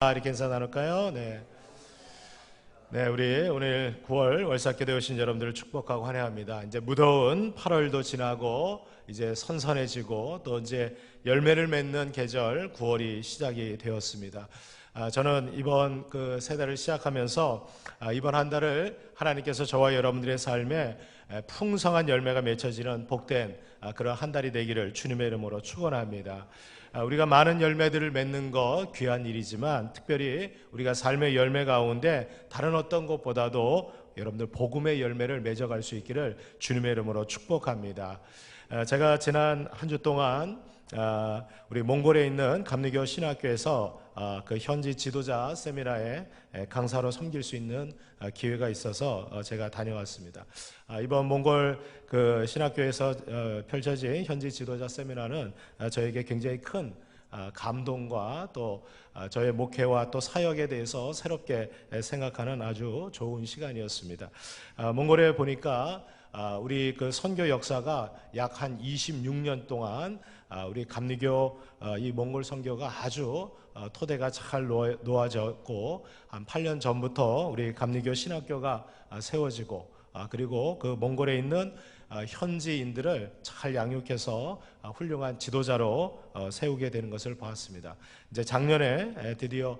이렇게 인사 나눌까요? 네. 네, 우리 오늘 9월 월삭교대 오신 여러분들을 축복하고 환영합니다. 이제 무더운 8월도 지나고 이제 선선해지고 또 이제 열매를 맺는 계절 9월이 시작이 되었습니다. 저는 이번 세 달을 시작하면서 이번 한 달을 하나님께서 저와 여러분들의 삶에 풍성한 열매가 맺혀지는 복된 그런 한 달이 되기를 주님의 이름으로 축원합니다. 우리가 많은 열매들을 맺는 것 귀한 일이지만 특별히 우리가 삶의 열매 가운데 다른 어떤 것보다도 여러분들 복음의 열매를 맺어갈 수 있기를 주님의 이름으로 축복합니다. 제가 지난 한 주 동안 우리 몽골에 있는 감리교 신학교에서 그 현지 지도자 세미나에 강사로 섬길 수 있는 기회가 있어서 제가 다녀왔습니다. 이번 몽골 그 신학교에서 펼쳐진 현지 지도자 세미나는 저에게 굉장히 큰 감동과 또 저의 목회와 또 사역에 대해서 새롭게 생각하는 아주 좋은 시간이었습니다. 몽골에 보니까 우리 그 선교 역사가 약 한 26년 동안 우리 감리교 이 몽골 선교가 아주 토대가 잘 놓아졌고 한 8년 전부터 우리 감리교 신학교가 세워지고 그리고 그 몽골에 있는 현지인들을 잘 양육해서 훌륭한 지도자로 세우게 되는 것을 보았습니다. 이제 작년에 드디어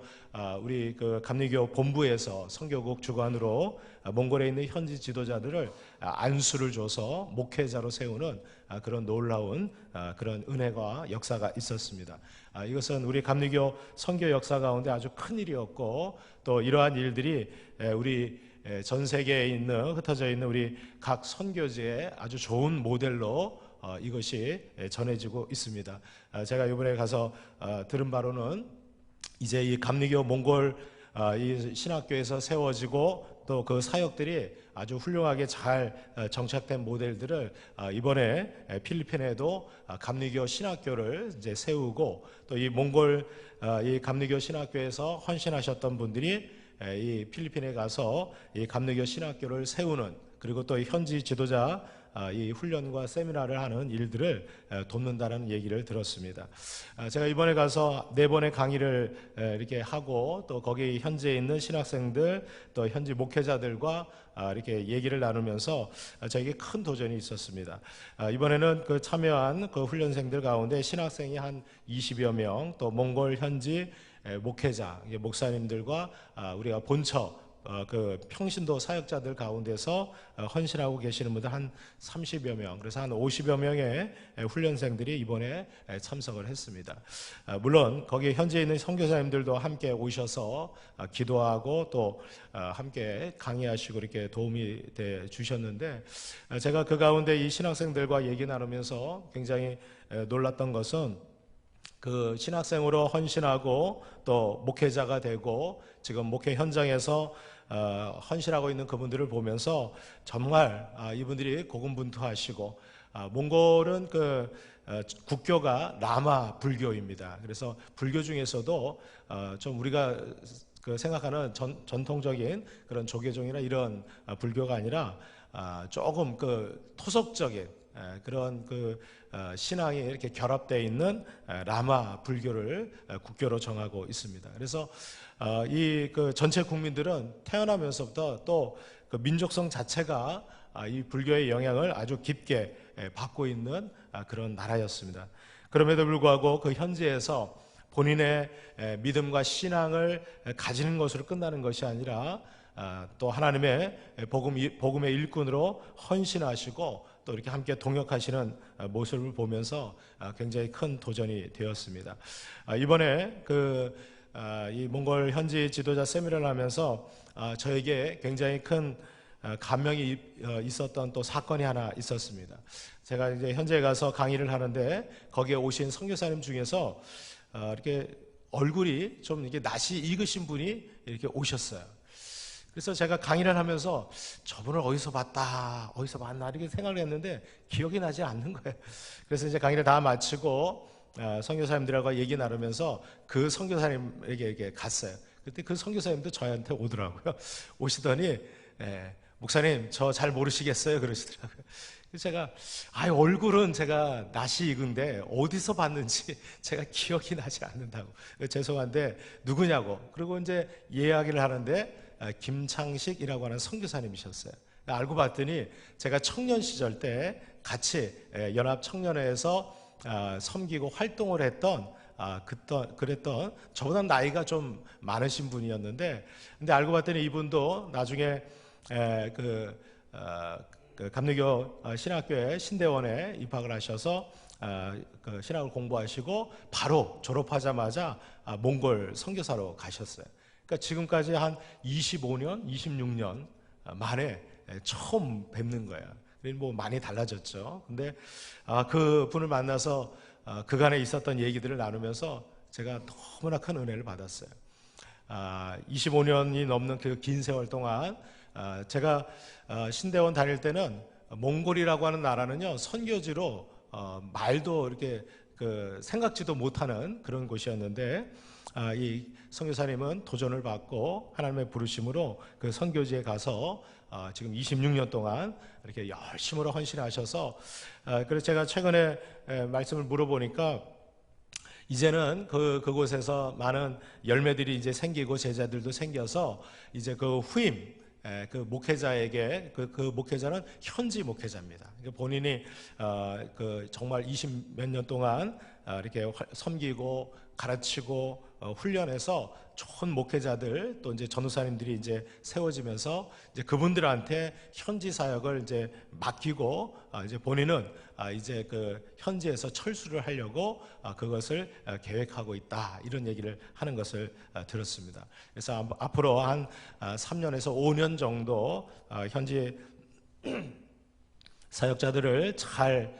우리 그 감리교 본부에서 선교국 주관으로 몽골에 있는 현지 지도자들을 안수를 줘서 목회자로 세우는 그런 놀라운 그런 은혜가 역사가 있었습니다. 이것은 우리 감리교 선교 역사 가운데 아주 큰 일이었고 또 이러한 일들이 우리 전 세계에 있는 흩어져 있는 우리 각 선교지의 아주 좋은 모델로 이것이 전해지고 있습니다. 제가 이번에 가서 들은 바로는 이제 이 감리교 몽골 이 신학교에서 세워지고 또 그 사역들이 아주 훌륭하게 잘 정착된 모델들을 이번에 필리핀에도 감리교 신학교를 이제 세우고 또 이 몽골 이 감리교 신학교에서 헌신하셨던 분들이 이 필리핀에 가서 이 감리교 신학교를 세우는 그리고 또 현지 지도자 이 훈련과 세미나를 하는 일들을 돕는다는 얘기를 들었습니다. 제가 이번에 가서 4번의 강의를 이렇게 하고 또 거기 현지에 있는 신학생들 또 현지 목회자들과 이렇게 얘기를 나누면서 저에게 큰 도전이 있었습니다. 이번에는 그 참여한 그 훈련생들 가운데 신학생이 한 20여 명, 또 몽골 현지 목회자, 목사님들과 우리가 본처 그 평신도 사역자들 가운데서 헌신하고 계시는 분들 한 30여 명, 그래서 한 50여 명의 훈련생들이 이번에 참석을 했습니다. 물론 거기 현지에 있는 선교사님들도 함께 오셔서 기도하고 또 함께 강의하시고 이렇게 도움이 돼 주셨는데 제가 그 가운데 이 신학생들과 얘기 나누면서 굉장히 놀랐던 것은 그 신학생으로 헌신하고 또 목회자가 되고 지금 목회 현장에서 헌신하고 있는 그분들을 보면서 정말 이분들이 고군분투하시고 몽골은 그 국교가 라마 불교입니다. 그래서 불교 중에서도 좀 우리가 그 생각하는 전통적인 그런 조계종이나 이런 불교가 아니라 조금 그 토속적인 그런 그 신앙이 이렇게 결합되어 있는 라마 불교를 국교로 정하고 있습니다. 그래서 이 그 전체 국민들은 태어나면서부터 또 그 민족성 자체가 이 불교의 영향을 아주 깊게 받고 있는 그런 나라였습니다. 그럼에도 불구하고 그 현지에서 본인의 믿음과 신앙을 가지는 것으로 끝나는 것이 아니라 또 하나님의 복음의 일꾼으로 헌신하시고 또 이렇게 함께 동역하시는 모습을 보면서 굉장히 큰 도전이 되었습니다. 이번에 이 몽골 현지 지도자 세미나를 하면서 저에게 굉장히 큰 감명이 있었던 또 사건이 하나 있었습니다. 제가 이제 현지에 가서 강의를 하는데 거기에 오신 선교사님 중에서 이렇게 얼굴이 좀 이게 낯이 익으신 분이 이렇게 오셨어요. 그래서 제가 강의를 하면서 저분을 어디서 봤나 이렇게 생각을 했는데 기억이 나지 않는 거예요. 그래서 이제 강의를 다 마치고 선교사님들하고 얘기 나누면서 그 선교사님에게 이렇게 갔어요. 그때 그 선교사님도 저한테 오더라고요. 오시더니 목사님 저 잘 모르시겠어요? 그러시더라고요. 그래서 제가 얼굴은 제가 낯이 익은데 어디서 봤는지 제가 기억이 나지 않는다고. 죄송한데 누구냐고. 그리고 이제 이야기를 하는데 김창식이라고 하는 선교사님이셨어요. 알고 봤더니 제가 청년 시절 때 같이 연합청년회에서 섬기고 활동을 했던 그랬던 저보다 나이가 좀 많으신 분이었는데, 근데 알고 봤더니 이분도 나중에 그 감리교 신학교에 신대원에 입학을 하셔서 그 신학을 공부하시고 바로 졸업하자마자 몽골 선교사로 가셨어요. 그러니까 지금까지 한 25년, 26년 만에 처음 뵙는 거예요. 뭐 많이 달라졌죠. 근데 그 분을 만나서 그간에 있었던 얘기들을 나누면서 제가 너무나 큰 은혜를 받았어요. 25년이 넘는 그 긴 세월 동안 제가 신대원 다닐 때는 몽골이라고 하는 나라는요, 선교지로 말도 이렇게 생각지도 못하는 그런 곳이었는데, 이 선교사님은 도전을 받고 하나님의 부르심으로 그 선교지에 가서 지금 26년 동안 이렇게 열심으로 헌신하셔서, 그래서 제가 최근에 말씀을 물어보니까 이제는 그곳에서 많은 열매들이 이제 생기고 제자들도 생겨서 이제 그 후임 그 목회자에게 그 목회자는 현지 목회자입니다. 본인이 정말 20 몇 년 동안 이렇게 섬기고 가르치고 훈련해서 좋은 목회자들 또 이제 전도사님들이 이제 세워지면서 이제 그분들한테 현지 사역을 이제 맡기고 이제 본인은 이제 그 현지에서 철수를 하려고 그것을 계획하고 있다, 이런 얘기를 하는 것을 들었습니다. 그래서 앞으로 한 3년에서 5년 정도 현지 사역자들을 잘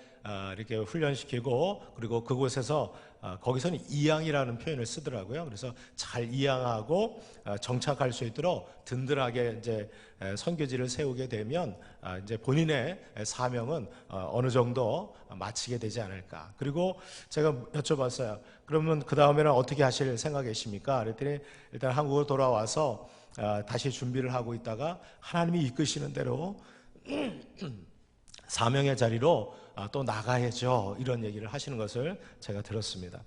이렇게 훈련시키고, 그리고 그곳에서 거기서는 이양이라는 표현을 쓰더라고요. 그래서 잘 이양하고 정착할 수 있도록 든든하게 이제 선교지를 세우게 되면 이제 본인의 사명은 어느 정도 마치게 되지 않을까. 그리고 제가 여쭤봤어요. 그러면 그 다음에는 어떻게 하실 생각이십니까? 그랬더니 일단 한국으로 돌아와서 다시 준비를 하고 있다가 하나님이 이끄시는 대로 사명의 자리로 또 나가야죠, 이런 얘기를 하시는 것을 제가 들었습니다.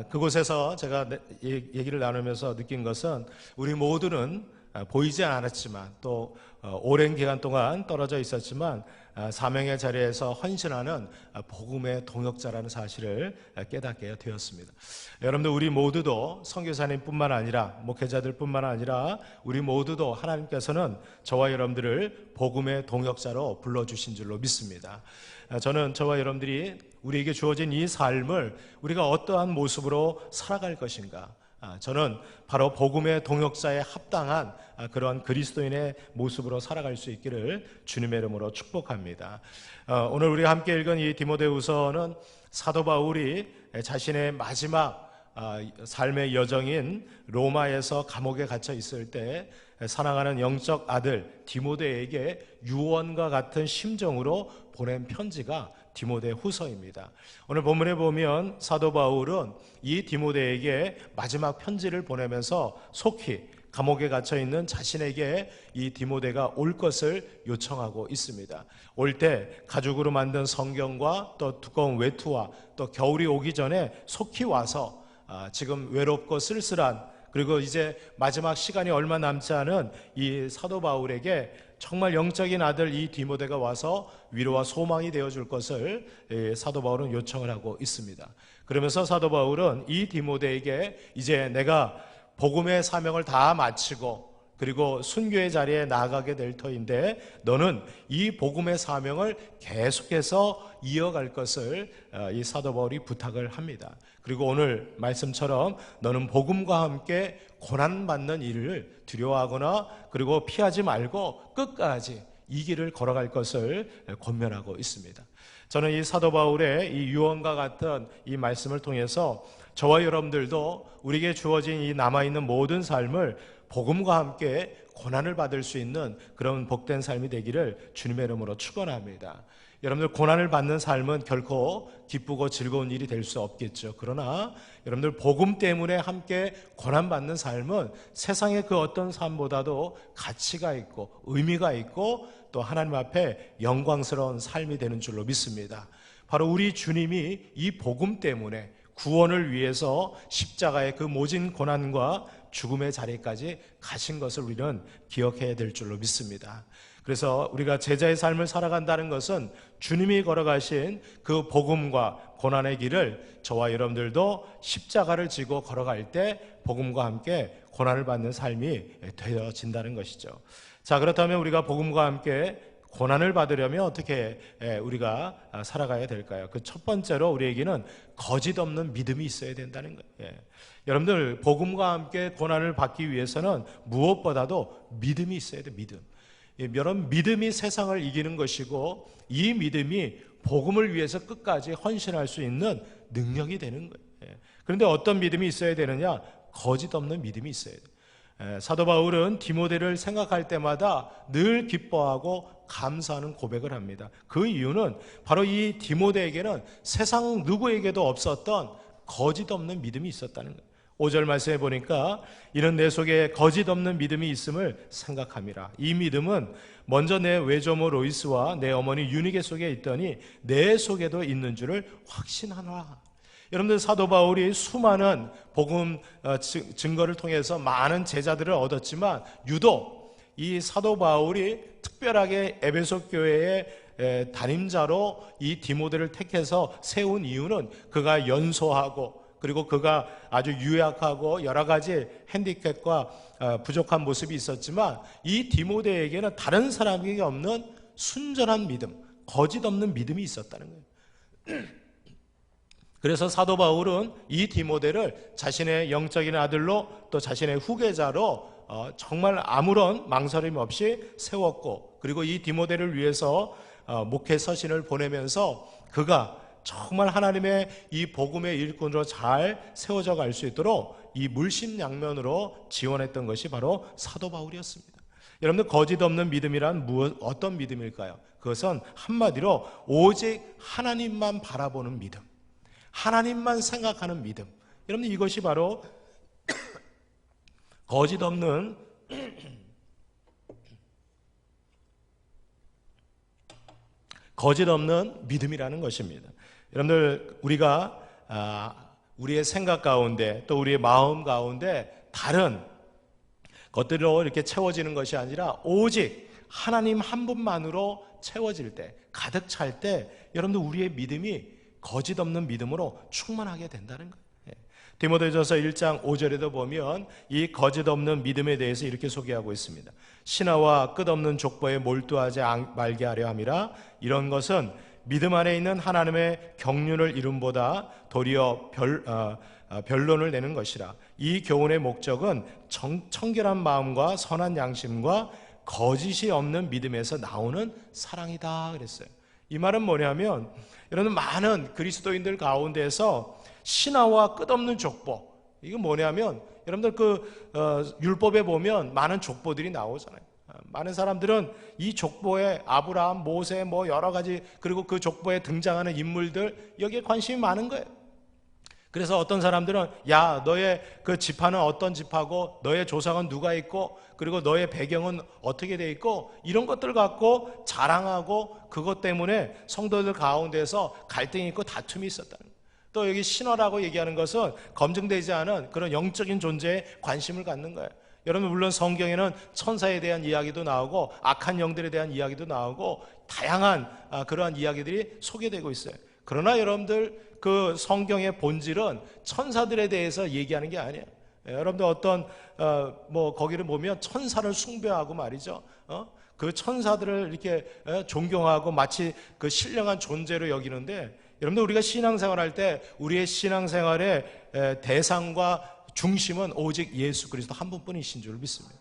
그곳에서 제가 얘기를 나누면서 느낀 것은 우리 모두는 보이지 않았지만 또 오랜 기간 동안 떨어져 있었지만 사명의 자리에서 헌신하는 복음의 동역자라는 사실을 깨닫게 되었습니다. 여러분들, 우리 모두도 선교사님뿐만 아니라 목회자들뿐만 아니라 우리 모두도 하나님께서는 저와 여러분들을 복음의 동역자로 불러주신 줄로 믿습니다. 저는 저와 여러분들이 우리에게 주어진 이 삶을 우리가 어떠한 모습으로 살아갈 것인가, 저는 바로 복음의 동역자에 합당한 그런 그리스도인의 모습으로 살아갈 수 있기를 주님의 이름으로 축복합니다. 오늘 우리가 함께 읽은 이 디모데후서는 사도 바울이 자신의 마지막 삶의 여정인 로마에서 감옥에 갇혀 있을 때 사랑하는 영적 아들 디모데에게 유언과 같은 심정으로 보낸 편지가 디모데 후서입니다. 오늘 본문에 보면 사도 바울은 이 디모데에게 마지막 편지를 보내면서 속히 감옥에 갇혀 있는 자신에게 이 디모데가 올 것을 요청하고 있습니다. 올 때 가죽으로 만든 성경과 또 두꺼운 외투와 또 겨울이 오기 전에 속히 와서 지금 외롭고 쓸쓸한, 그리고 이제 마지막 시간이 얼마 남지 않은 이 사도 바울에게 정말 영적인 아들 이 디모데가 와서 위로와 소망이 되어줄 것을 사도 바울은 요청을 하고 있습니다. 그러면서 사도 바울은 이 디모데에게 이제 내가 복음의 사명을 다 마치고 그리고 순교의 자리에 나아가게 될 터인데 너는 이 복음의 사명을 계속해서 이어갈 것을 이 사도 바울이 부탁을 합니다. 그리고 오늘 말씀처럼 너는 복음과 함께 고난받는 일을 두려워하거나 그리고 피하지 말고 끝까지 이 길을 걸어갈 것을 권면하고 있습니다. 저는 이 사도 바울의 이 유언과 같은 이 말씀을 통해서 저와 여러분들도 우리에게 주어진 이 남아있는 모든 삶을 복음과 함께 고난을 받을 수 있는 그런 복된 삶이 되기를 주님의 이름으로 축원합니다. 여러분들, 고난을 받는 삶은 결코 기쁘고 즐거운 일이 될 수 없겠죠. 그러나 여러분들 복음 때문에 함께 고난받는 삶은 세상의 그 어떤 삶보다도 가치가 있고 의미가 있고 또 하나님 앞에 영광스러운 삶이 되는 줄로 믿습니다. 바로 우리 주님이 이 복음 때문에 구원을 위해서 십자가의 그 모진 고난과 죽음의 자리까지 가신 것을 우리는 기억해야 될 줄로 믿습니다. 그래서 우리가 제자의 삶을 살아간다는 것은 주님이 걸어가신 그 복음과 고난의 길을 저와 여러분들도 십자가를 지고 걸어갈 때 복음과 함께 고난을 받는 삶이 되어진다는 것이죠. 자, 그렇다면 우리가 복음과 함께 고난을 받으려면 어떻게 우리가 살아가야 될까요? 그 첫 번째로 우리에게는 거짓 없는 믿음이 있어야 된다는 거예요. 여러분들 복음과 함께 고난을 받기 위해서는 무엇보다도 믿음이 있어야 돼요. 믿음. 여러분 믿음이 세상을 이기는 것이고 이 믿음이 복음을 위해서 끝까지 헌신할 수 있는 능력이 되는 거예요. 그런데 어떤 믿음이 있어야 되느냐? 거짓 없는 믿음이 있어야 돼요. 사도 바울은 디모데를 생각할 때마다 늘 기뻐하고 감사하는 고백을 합니다. 그 이유는 바로 이 디모데에게는 세상 누구에게도 없었던 거짓 없는 믿음이 있었다는 거예요. 5절 말씀해 보니까 이는 내 속에 거짓 없는 믿음이 있음을 생각함이라. 이 믿음은 먼저 내 외조모 로이스와 내 어머니 유니게 속에 있더니 내 속에도 있는 줄을 확신하노라. 여러분들 사도 바울이 수많은 복음 증거를 통해서 많은 제자들을 얻었지만 유독 이 사도 바울이 특별하게 에베소 교회의 담임자로 이 디모데를 택해서 세운 이유는 그가 연소하고 그리고 그가 아주 유약하고 여러 가지 핸디캡과 부족한 모습이 있었지만 이 디모데에게는 다른 사람에게 없는 순전한 믿음, 거짓 없는 믿음이 있었다는 거예요. 그래서 사도 바울은 이 디모데를 자신의 영적인 아들로 또 자신의 후계자로 정말 아무런 망설임 없이 세웠고 그리고 이 디모데를 위해서 목회 서신을 보내면서 그가 정말 하나님의 이 복음의 일꾼으로 잘 세워져 갈 수 있도록 이 물심양면으로 지원했던 것이 바로 사도 바울이었습니다. 여러분들 거짓 없는 믿음이란 어떤 믿음일까요? 그것은 한마디로 오직 하나님만 바라보는 믿음, 하나님만 생각하는 믿음. 여러분들 이것이 바로 거짓 없는 믿음이라는 것입니다. 여러분들 우리가 우리의 생각 가운데 또 우리의 마음 가운데 다른 것들로 이렇게 채워지는 것이 아니라 오직 하나님 한 분만으로 채워질 때, 가득 찰 때 여러분들 우리의 믿음이 거짓 없는 믿음으로 충만하게 된다는 거예요. 디모데전서 1장 5절에도 보면 이 거짓 없는 믿음에 대해서 이렇게 소개하고 있습니다. 신하와 끝없는 족보에 몰두하지 말게 하려 함이라. 이런 것은 믿음 안에 있는 하나님의 경륜을 이룸보다 도리어 변론을 내는 것이라. 이 교훈의 목적은 청결한 마음과 선한 양심과 거짓이 없는 믿음에서 나오는 사랑이다 그랬어요. 이 말은 뭐냐면 여러분 많은 그리스도인들 가운데서 신하와 끝없는 족보, 이건 뭐냐면 여러분들 율법에 보면 많은 족보들이 나오잖아요. 많은 사람들은 이 족보에 아브라함, 모세 뭐 여러 가지 그리고 그 족보에 등장하는 인물들 여기에 관심이 많은 거예요. 그래서 어떤 사람들은 야 너의 그 지파는 어떤 지파고 너의 조상은 누가 있고 그리고 너의 배경은 어떻게 돼 있고 이런 것들 갖고 자랑하고 그것 때문에 성도들 가운데서 갈등이 있고 다툼이 있었다는 거예요. 또 여기 신화라고 얘기하는 것은 검증되지 않은 그런 영적인 존재에 관심을 갖는 거예요. 여러분 물론 성경에는 천사에 대한 이야기도 나오고 악한 영들에 대한 이야기도 나오고 다양한 그러한 이야기들이 소개되고 있어요. 그러나 여러분들 그 성경의 본질은 천사들에 대해서 얘기하는 게 아니에요. 여러분들 어떤 거기를 보면 천사를 숭배하고 말이죠. 그 천사들을 이렇게 존경하고 마치 그 신령한 존재로 여기는데 여러분들 우리가 신앙생활할 때 우리의 신앙생활의 대상과 중심은 오직 예수 그리스도 한 분뿐이신 줄 믿습니다.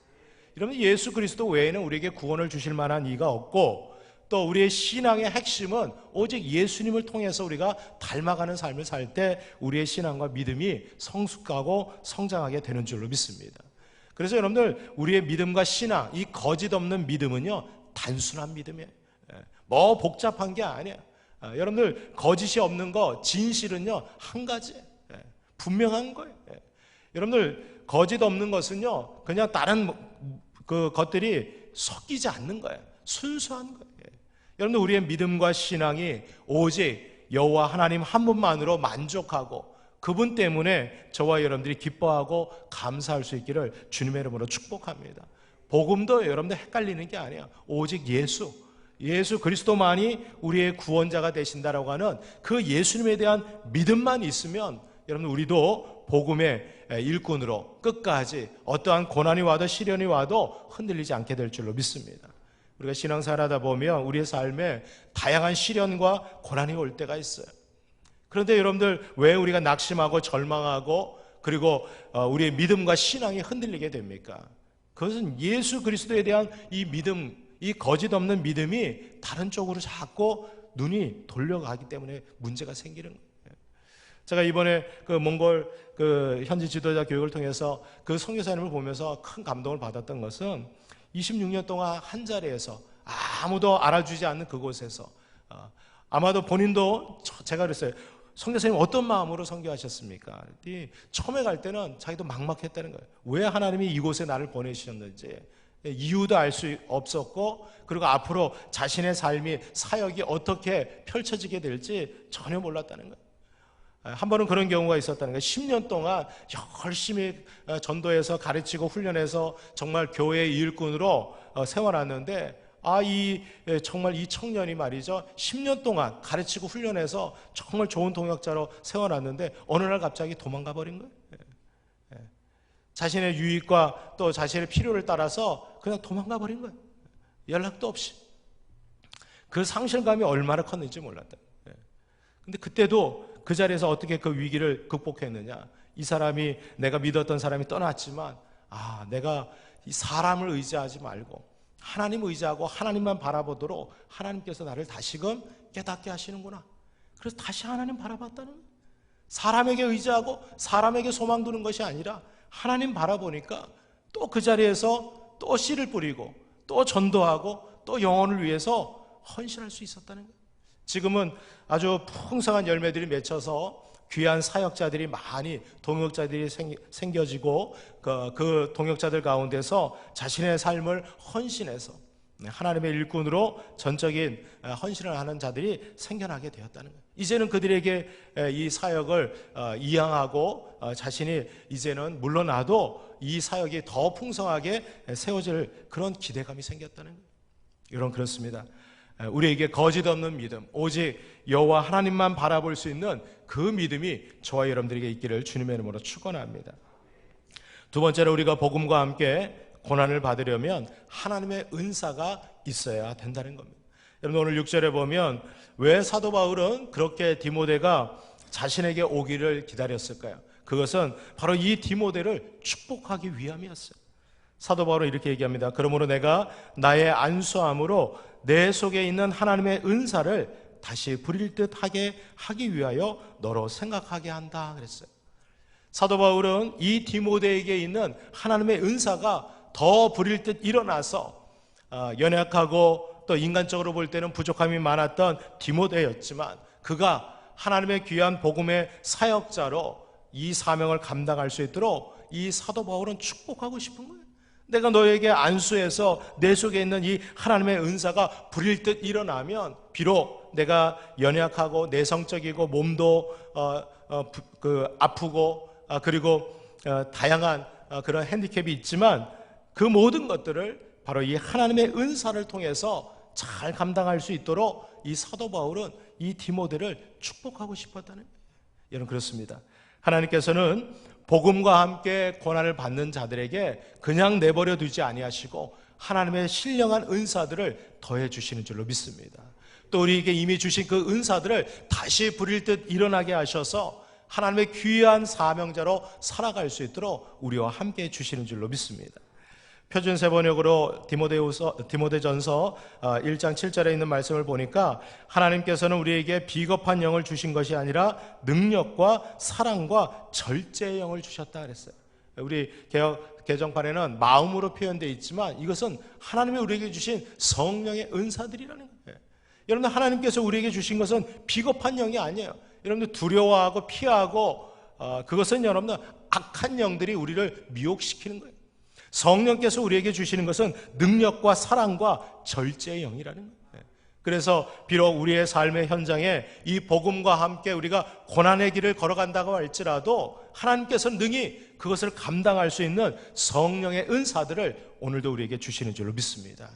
여러분 예수 그리스도 외에는 우리에게 구원을 주실 만한 이가 없고 또 우리의 신앙의 핵심은 오직 예수님을 통해서 우리가 닮아가는 삶을 살 때 우리의 신앙과 믿음이 성숙하고 성장하게 되는 줄로 믿습니다. 그래서 여러분들 우리의 믿음과 신앙, 이 거짓 없는 믿음은요 단순한 믿음이에요. 뭐 복잡한 게 아니에요. 여러분들 거짓이 없는 거 진실은요 한 가지. 분명한 거예요. 여러분들 거짓 없는 것은요, 그냥 다른 그 것들이 섞이지 않는 거예요. 순수한 거예요. 여러분들 우리의 믿음과 신앙이 오직 여호와 하나님 한 분만으로 만족하고 그분 때문에 저와 여러분들이 기뻐하고 감사할 수 있기를 주님의 이름으로 축복합니다. 복음도 여러분들 헷갈리는 게 아니야. 오직 예수 그리스도만이 우리의 구원자가 되신다라고 하는 그 예수님에 대한 믿음만 있으면 여러분 우리도 복음의 일꾼으로 끝까지 어떠한 고난이 와도 시련이 와도 흔들리지 않게 될 줄로 믿습니다. 우리가 신앙생활하다 보면 우리의 삶에 다양한 시련과 고난이 올 때가 있어요. 그런데 여러분들 왜 우리가 낙심하고 절망하고 그리고 우리의 믿음과 신앙이 흔들리게 됩니까? 그것은 예수 그리스도에 대한 이 믿음, 이 거짓 없는 믿음이 다른 쪽으로 자꾸 눈이 돌려가기 때문에 문제가 생기는 거예요. 제가 이번에 그 몽골 그 현지 지도자 교육을 통해서 그 선교사님을 보면서 큰 감동을 받았던 것은 26년 동안 한 자리에서 아무도 알아주지 않는 그곳에서 아마도 본인도 제가 그랬어요. 선교사님 어떤 마음으로 선교하셨습니까? 처음에 갈 때는 자기도 막막했다는 거예요. 왜 하나님이 이곳에 나를 보내주셨는지 이유도 알 수 없었고 그리고 앞으로 자신의 삶이 사역이 어떻게 펼쳐지게 될지 전혀 몰랐다는 거예요. 한 번은 그런 경우가 있었다는 거예요. 10년 동안 열심히 전도해서 가르치고 훈련해서 정말 교회의 일꾼으로 세워놨는데 정말 이 청년이 말이죠 10년 동안 가르치고 훈련해서 정말 좋은 동역자로 세워놨는데 어느 날 갑자기 도망가 버린 거예요. 자신의 유익과 또 자신의 필요를 따라서 그냥 도망가 버린 거예요. 연락도 없이. 그 상실감이 얼마나 컸는지 몰랐다. 근데 그때도 그 자리에서 어떻게 그 위기를 극복했느냐. 이 사람이 내가 믿었던 사람이 떠났지만 내가 이 사람을 의지하지 말고 하나님 의지하고 하나님만 바라보도록 하나님께서 나를 다시금 깨닫게 하시는구나. 그래서 다시 하나님 바라봤다는 거예요. 사람에게 의지하고 사람에게 소망 두는 것이 아니라 하나님 바라보니까 또 그 자리에서 또 씨를 뿌리고 또 전도하고 또 영혼을 위해서 헌신할 수 있었다는 거예요. 지금은 아주 풍성한 열매들이 맺혀서 귀한 사역자들이 많이 동역자들이 생겨지고 그 동역자들 가운데서 자신의 삶을 헌신해서 하나님의 일꾼으로 전적인 헌신을 하는 자들이 생겨나게 되었다는 거예요. 이제는 그들에게 이 사역을 이양하고 자신이 이제는 물러나도 이 사역이 더 풍성하게 세워질 그런 기대감이 생겼다는 거예요. 여러분 그렇습니다. 우리에게 거짓 없는 믿음, 오직 여호와 하나님만 바라볼 수 있는 그 믿음이 저와 여러분들에게 있기를 주님의 이름으로 축원합니다. 두 번째로 우리가 복음과 함께 고난을 받으려면 하나님의 은사가 있어야 된다는 겁니다. 여러분 오늘 6절에 보면 왜 사도 바울은 그렇게 디모데가 자신에게 오기를 기다렸을까요? 그것은 바로 이 디모데를 축복하기 위함이었어요. 사도 바울은 이렇게 얘기합니다. 그러므로 내가 나의 안수함으로 내 속에 있는 하나님의 은사를 다시 부릴 듯 하기 위하여 너로 생각하게 한다 그랬어요. 사도 바울은 이 디모데에게 있는 하나님의 은사가 더 부릴 듯 일어나서 연약하고 또 인간적으로 볼 때는 부족함이 많았던 디모데였지만 그가 하나님의 귀한 복음의 사역자로 이 사명을 감당할 수 있도록 이 사도 바울은 축복하고 싶은 거예요. 내가 너에게 안수해서 내 속에 있는 이 하나님의 은사가 부릴 듯 일어나면 비록 내가 연약하고 내성적이고 몸도 아프고 그리고 다양한 그런 핸디캡이 있지만 그 모든 것들을 바로 이 하나님의 은사를 통해서 잘 감당할 수 있도록 이 사도 바울은 이 디모데를 축복하고 싶었다는 거예요. 여러분 그렇습니다. 하나님께서는 복음과 함께 고난을 받는 자들에게 그냥 내버려 두지 아니하시고 하나님의 신령한 은사들을 더해 주시는 줄로 믿습니다. 또 우리에게 이미 주신 그 은사들을 다시 부릴 듯 일어나게 하셔서 하나님의 귀한 사명자로 살아갈 수 있도록 우리와 함께 주시는 줄로 믿습니다. 표준 세번역으로 디모데전서 1장 7절에 있는 말씀을 보니까 하나님께서는 우리에게 비겁한 영을 주신 것이 아니라 능력과 사랑과 절제의 영을 주셨다 그랬어요. 우리 개정판에는 마음으로 표현되어 있지만 이것은 하나님이 우리에게 주신 성령의 은사들이라는 거예요. 여러분들 하나님께서 우리에게 주신 것은 비겁한 영이 아니에요. 여러분들 두려워하고 피하고 그것은 여러분 악한 영들이 우리를 미혹시키는 거예요. 성령께서 우리에게 주시는 것은 능력과 사랑과 절제의 영이라는 거예요. 그래서 비록 우리의 삶의 현장에 이 복음과 함께 우리가 고난의 길을 걸어간다고 할지라도 하나님께서는 능히 그것을 감당할 수 있는 성령의 은사들을 오늘도 우리에게 주시는 줄로 믿습니다.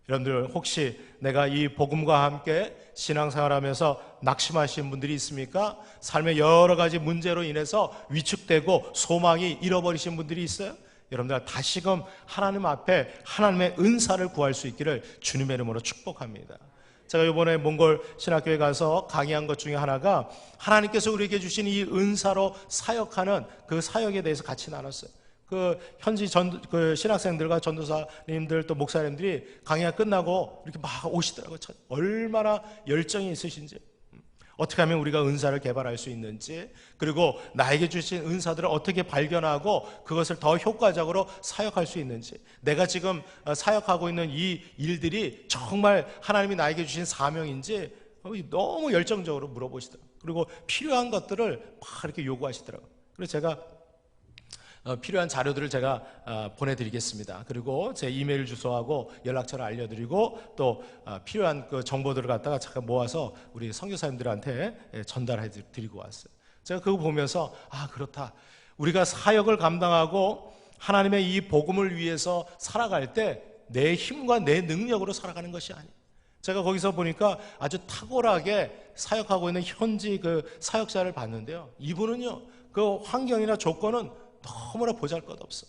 여러분들 혹시 내가 이 복음과 함께 신앙생활하면서 낙심하신 분들이 있습니까? 삶의 여러 가지 문제로 인해서 위축되고 소망이 잃어버리신 분들이 있어요? 여러분들 다시금 하나님 앞에 하나님의 은사를 구할 수 있기를 주님의 이름으로 축복합니다. 제가 이번에 몬골 신학교에 가서 강의한 것 중에 하나가 하나님께서 우리에게 주신 이 은사로 사역하는 그 사역에 대해서 같이 나눴어요. 그 현지 그 신학생들과 전도사님들 또 목사님들이 강의가 끝나고 이렇게 막 오시더라고요. 얼마나 열정이 있으신지, 어떻게 하면 우리가 은사를 개발할 수 있는지, 그리고 나에게 주신 은사들을 어떻게 발견하고 그것을 더 효과적으로 사역할 수 있는지, 내가 지금 사역하고 있는 이 일들이 정말 하나님이 나에게 주신 사명인지 너무 열정적으로 물어보시더라고요. 그리고 필요한 것들을 막 이렇게 요구하시더라고요. 그래서 제가 필요한 자료들을 제가 보내드리겠습니다. 그리고 제 이메일 주소하고 연락처를 알려드리고 또 필요한 그 정보들을 갖다가 잠깐 모아서 우리 선교사님들한테 전달해 드리고 왔어요. 제가 그거 보면서 그렇다. 우리가 사역을 감당하고 하나님의 이 복음을 위해서 살아갈 때 내 힘과 내 능력으로 살아가는 것이 아니에요. 제가 거기서 보니까 아주 탁월하게 사역하고 있는 현지 그 사역자를 봤는데요. 이분은요, 그 환경이나 조건은 너무나 보잘것없어.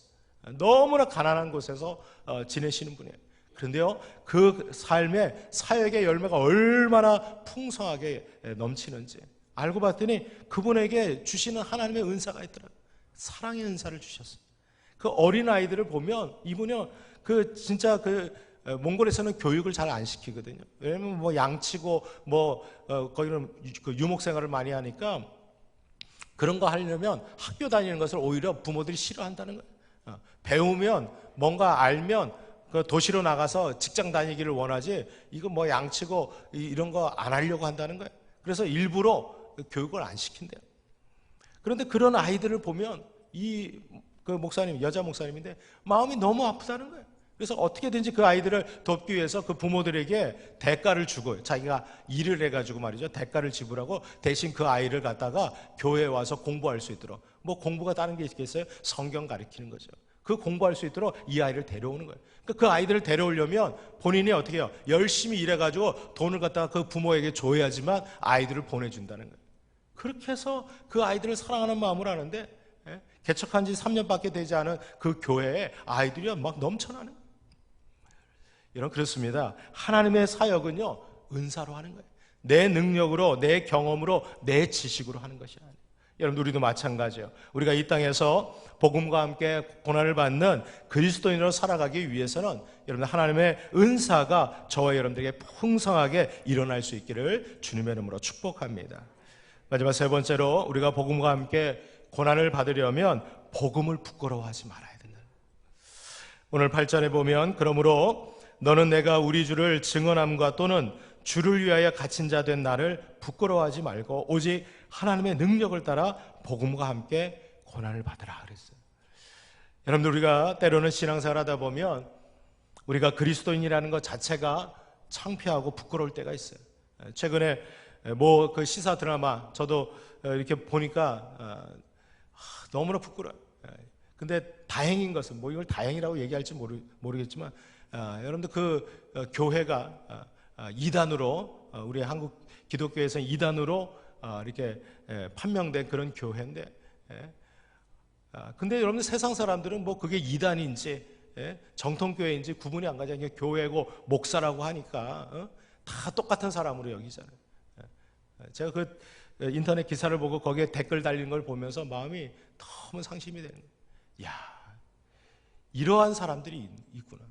너무나 가난한 곳에서 지내시는 분이에요. 그런데요, 그 삶의 사역의 열매가 얼마나 풍성하게 넘치는지 알고 봤더니 그분에게 주시는 하나님의 은사가 있더라고요. 사랑의 은사를 주셨어요. 그 어린아이들을 보면 이분이 진짜 몽골에서는 교육을 잘 안 시키거든요. 왜냐면 뭐 양치고 거기는 그 유목 생활을 많이 하니까 그런 거 하려면 학교 다니는 것을 오히려 부모들이 싫어한다는 거예요. 배우면 뭔가 알면 그 도시로 나가서 직장 다니기를 원하지, 이거 뭐 양치고 이런 거 안 하려고 한다는 거예요. 그래서 일부러 교육을 안 시킨대요. 그런데 그런 아이들을 보면 그 목사님, 여자 목사님인데 마음이 너무 아프다는 거예요. 그래서 어떻게든지 그 아이들을 돕기 위해서 그 부모들에게 대가를 주고, 자기가 일을 해가지고 말이죠, 대가를 지불하고 대신 그 아이를 갖다가 교회에 와서 공부할 수 있도록, 뭐 공부가 다른 게 있겠어요? 성경 가르치는 거죠. 그 공부할 수 있도록 이 아이를 데려오는 거예요. 그 아이들을 데려오려면 본인이 어떻게 해요? 열심히 일해가지고 돈을 갖다가 그 부모에게 줘야지만 아이들을 보내준다는 거예요. 그렇게 해서 그 아이들을 사랑하는 마음으로 하는데, 개척한 지 3년밖에 되지 않은 그 교회에 아이들이 막 넘쳐나는 거예요. 여러분, 그렇습니다. 하나님의 사역은요, 은사로 하는 거예요. 내 능력으로, 내 경험으로, 내 지식으로 하는 것이 아니에요. 여러분, 우리도 마찬가지예요. 우리가 이 땅에서 복음과 함께 고난을 받는 그리스도인으로 살아가기 위해서는 여러분, 하나님의 은사가 저와 여러분들에게 풍성하게 일어날 수 있기를 주님의 이름으로 축복합니다. 마지막 세 번째로, 우리가 복음과 함께 고난을 받으려면 복음을 부끄러워하지 말아야 된다. 오늘 8절에 보면, 그러므로 너는 내가 우리 주를 증언함과 또는 주를 위하여 갇힌 자 된 나를 부끄러워하지 말고 오직 하나님의 능력을 따라 복음과 함께 고난을 받으라 그랬어요. 여러분들, 우리가 때로는 신앙생활 하다 보면 우리가 그리스도인이라는 것 자체가 창피하고 부끄러울 때가 있어요. 최근에 그 시사 드라마 저도 이렇게 보니까 너무나 부끄러워요. 근데 다행인 것은, 이걸 다행이라고 얘기할지 모르겠지만, 여러분들 그 교회가 이단으로, 우리 한국 기독교에서는 이단으로 이렇게 판명된 그런 교회인데, 근데 여러분들 세상 사람들은 그게 이단인지 정통교회인지 구분이 안 가죠. 교회고 목사라고 하니까 다 똑같은 사람으로 여기잖아요. 제가 그 인터넷 기사를 보고 거기에 댓글 달린 걸 보면서 마음이 너무 상심이 되는 거예요. 야, 이러한 사람들이 있구나.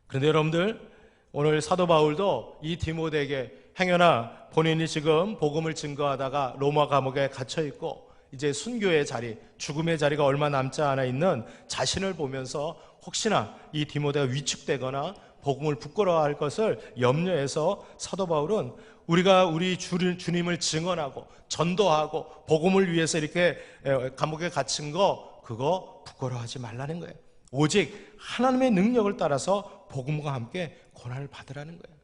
그런데 여러분들, 오늘 사도 바울도 이 디모데에게, 행여나 본인이 지금 복음을 증거하다가 로마 감옥에 갇혀 있고 이제 순교의 자리, 죽음의 자리가 얼마 남지 않아 있는 자신을 보면서 혹시나 이 디모데가 위축되거나 복음을 부끄러워할 것을 염려해서 사도 바울은 우리가 우리 주님을 증언하고 전도하고 복음을 위해서 이렇게 감옥에 갇힌 거, 그거 부끄러워하지 말라는 거예요. 오직 하나님의 능력을 따라서 복음과 함께 고난을 받으라는 거예요.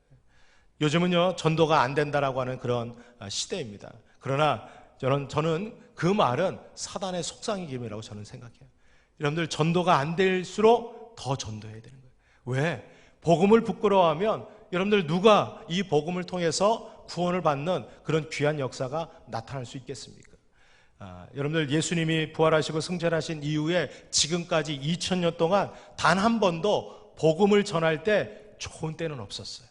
요즘은요, 전도가 안 된다라고 하는 그런 시대입니다. 그러나 저는 그 말은 사단의 속삭임이라고 저는 생각해요. 여러분들, 전도가 안 될수록 더 전도해야 되는 거예요. 왜? 복음을 부끄러워하면 여러분들, 누가 이 복음을 통해서 구원을 받는 그런 귀한 역사가 나타날 수 있겠습니까? 여러분들, 예수님이 부활하시고 승천하신 이후에 지금까지 2000년 동안 단 한 번도 복음을 전할 때 좋은 때는 없었어요.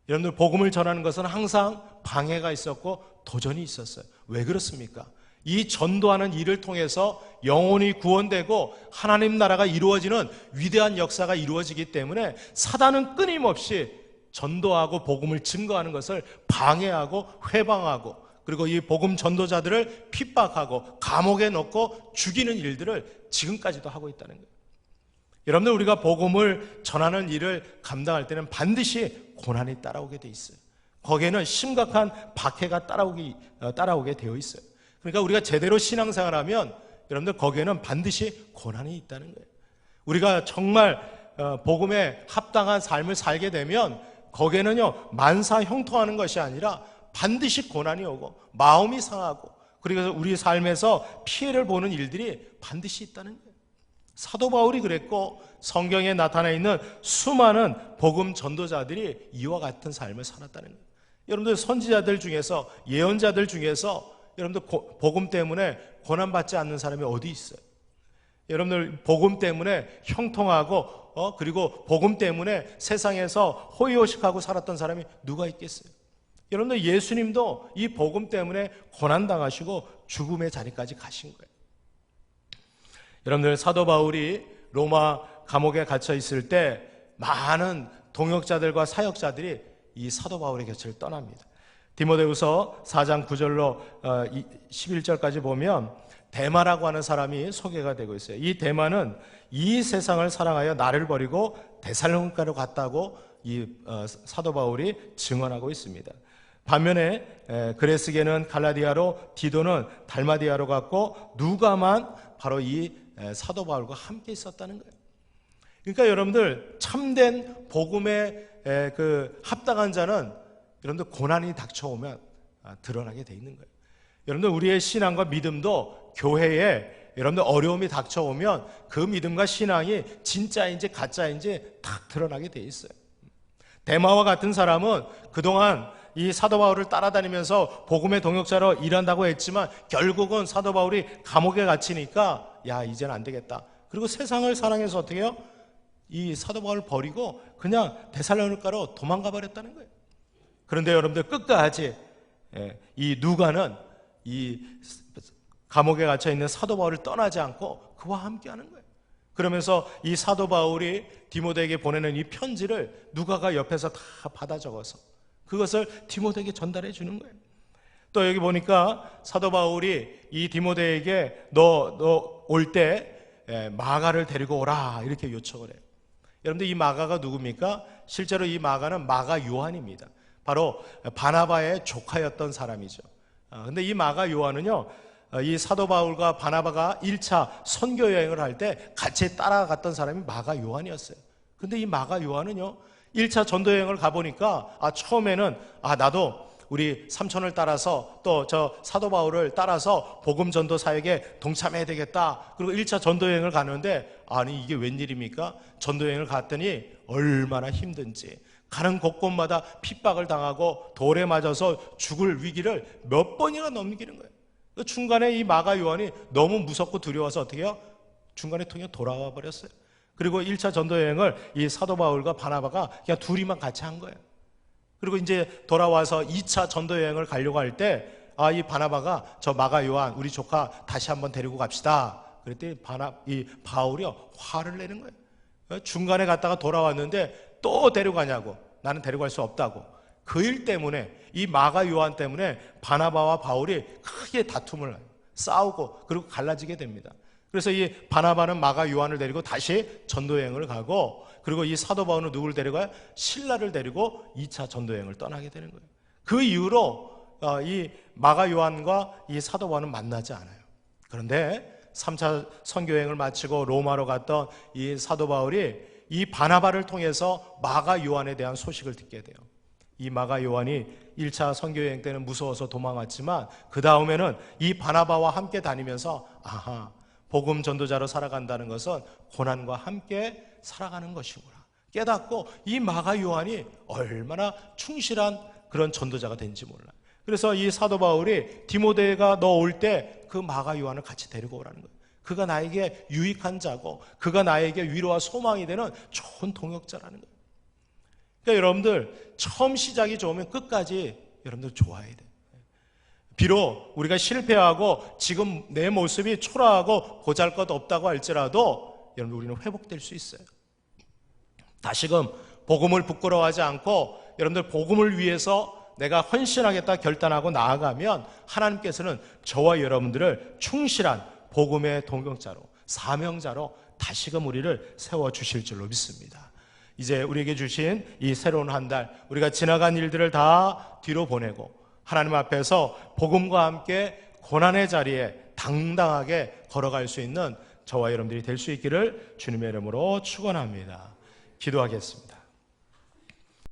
여러분들, 복음을 전하는 것은 항상 방해가 있었고 도전이 있었어요. 왜 그렇습니까? 이 전도하는 일을 통해서 영혼이 구원되고 하나님 나라가 이루어지는 위대한 역사가 이루어지기 때문에 사단은 끊임없이 전도하고 복음을 증거하는 것을 방해하고 회방하고, 그리고 이 복음 전도자들을 핍박하고 감옥에 넣고 죽이는 일들을 지금까지도 하고 있다는 거예요. 여러분들, 우리가 복음을 전하는 일을 감당할 때는 반드시 고난이 따라오게 돼 있어요. 거기에는 심각한 박해가 따라오게 되어 있어요. 그러니까 우리가 제대로 신앙생활하면 여러분들, 거기에는 반드시 고난이 있다는 거예요. 우리가 정말 복음에 합당한 삶을 살게 되면 거기에는요, 만사 형통하는 것이 아니라 반드시 고난이 오고 마음이 상하고, 그리고 우리 삶에서 피해를 보는 일들이 반드시 있다는 거예요. 사도 바울이 그랬고 성경에 나타나 있는 수많은 복음 전도자들이 이와 같은 삶을 살았다는 거예요. 여러분들, 선지자들 중에서, 예언자들 중에서 여러분들 복음 때문에 고난받지 않는 사람이 어디 있어요? 여러분들, 복음 때문에 형통하고 그리고 복음 때문에 세상에서 호의호식하고 살았던 사람이 누가 있겠어요? 여러분들, 예수님도 이 복음 때문에 고난당하시고 죽음의 자리까지 가신 거예요. 여러분들, 사도 바울이 로마 감옥에 갇혀 있을 때 많은 동역자들과 사역자들이 이 사도 바울의 곁을 떠납니다. 디모데후서 4장 9절로 11절까지 보면 데마라고 하는 사람이 소개가 되고 있어요. 이 데마는 이 세상을 사랑하여 나를 버리고 데살로니가로 갔다고 이 사도 바울이 증언하고 있습니다. 반면에 그레스게는 갈라디아로, 디도는 달마디아로 갔고, 누가만 바로 이 사도 바울과 함께 있었다는 거예요. 그러니까 여러분들, 참된 복음에 그 합당한 자는 여러분들 고난이 닥쳐오면 드러나게 돼 있는 거예요. 여러분들, 우리의 신앙과 믿음도 교회에 여러분들 어려움이 닥쳐오면 그 믿음과 신앙이 진짜인지 가짜인지 딱 드러나게 돼 있어요. 데마와 같은 사람은 그동안 이 사도 바울을 따라다니면서 복음의 동역자로 일한다고 했지만 결국은 사도 바울이 감옥에 갇히니까 이제는 안 되겠다. 그리고 세상을 사랑해서 어떻게 해요? 이 사도 바울을 버리고 그냥 데살로니가로 도망가 버렸다는 거예요. 그런데 여러분들, 끝까지 이 누가는 이 감옥에 갇혀 있는 사도 바울을 떠나지 않고 그와 함께 하는 거예요. 그러면서 이 사도 바울이 디모데에게 보내는 이 편지를 누가가 옆에서 다 받아 적어서 그것을 디모데에게 전달해 주는 거예요. 또 여기 보니까 사도 바울이 이 디모데에게 너 올 때 마가를 데리고 오라 이렇게 요청을 해요. 여러분들, 이 마가가 누굽니까? 실제로 이 마가는 마가 요한입니다. 바로 바나바의 조카였던 사람이죠. 근데 이 마가 요한은요, 이 사도 바울과 바나바가 1차 선교 여행을 할 때 같이 따라갔던 사람이 마가 요한이었어요. 근데 이 마가 요한은요, 1차 전도 여행을 가보니까 처음에는 나도 우리 삼촌을 따라서 또 저 사도 바울을 따라서 복음 전도 사역에 동참해야 되겠다. 그리고 1차 전도 여행을 가는데 아니 이게 웬일입니까? 전도 여행을 갔더니 얼마나 힘든지, 가는 곳곳마다 핍박을 당하고 돌에 맞아서 죽을 위기를 몇 번이나 넘기는 거예요. 중간에 이 마가 요한이 너무 무섭고 두려워서 어떻게 해요? 중간에 통해 돌아와 버렸어요. 그리고 1차 전도 여행을 이 사도 바울과 바나바가 그냥 둘이만 같이 한 거예요. 그리고 이제 돌아와서 2차 전도 여행을 가려고 할 때 이 바나바가 저 마가 요한 우리 조카 다시 한번 데리고 갑시다. 그랬더니 이 바울이요 화를 내는 거예요. 중간에 갔다가 돌아왔는데 또 데려가냐고. 나는 데려갈 수 없다고. 그 일 때문에, 이 마가 요한 때문에 바나바와 바울이 크게 다툼을 싸우고 그리고 갈라지게 됩니다. 그래서 이 바나바는 마가 요한을 데리고 다시 전도여행을 가고, 그리고 이 사도 바울은 누구를 데려가요? 실라를 데리고 2차 전도여행을 떠나게 되는 거예요. 그 이후로 이 마가 요한과 이 사도 바울은 만나지 않아요. 그런데 3차 선교여행을 마치고 로마로 갔던 이 사도 바울이 이 바나바를 통해서 마가 요한에 대한 소식을 듣게 돼요. 이 마가 요한이 1차 선교여행 때는 무서워서 도망왔지만 그 다음에는 이 바나바와 함께 다니면서 아하, 복음 전도자로 살아간다는 것은 고난과 함께 살아가는 것이구나 깨닫고 이 마가 요한이 얼마나 충실한 그런 전도자가 된지 몰라요. 그래서 이 사도 바울이 디모데가 너 올 때 그 마가 요한을 같이 데리고 오라는 거예요. 그가 나에게 유익한 자고 그가 나에게 위로와 소망이 되는 좋은 동역자라는 거예요. 그러니까 여러분들 처음 시작이 좋으면 끝까지 여러분들 좋아야 돼요. 비록 우리가 실패하고 지금 내 모습이 초라하고 보잘것없다고 할지라도 여러분들 우리는 회복될 수 있어요. 다시금 복음을 부끄러워하지 않고 여러분들 복음을 위해서 내가 헌신하겠다 결단하고 나아가면 하나님께서는 저와 여러분들을 충실한 복음의 동역자로 사명자로 다시금 우리를 세워주실 줄로 믿습니다. 이제 우리에게 주신 이 새로운 한 달 우리가 지나간 일들을 다 뒤로 보내고 하나님 앞에서 복음과 함께 고난의 자리에 당당하게 걸어갈 수 있는 저와 여러분들이 될 수 있기를 주님의 이름으로 축원합니다. 기도하겠습니다.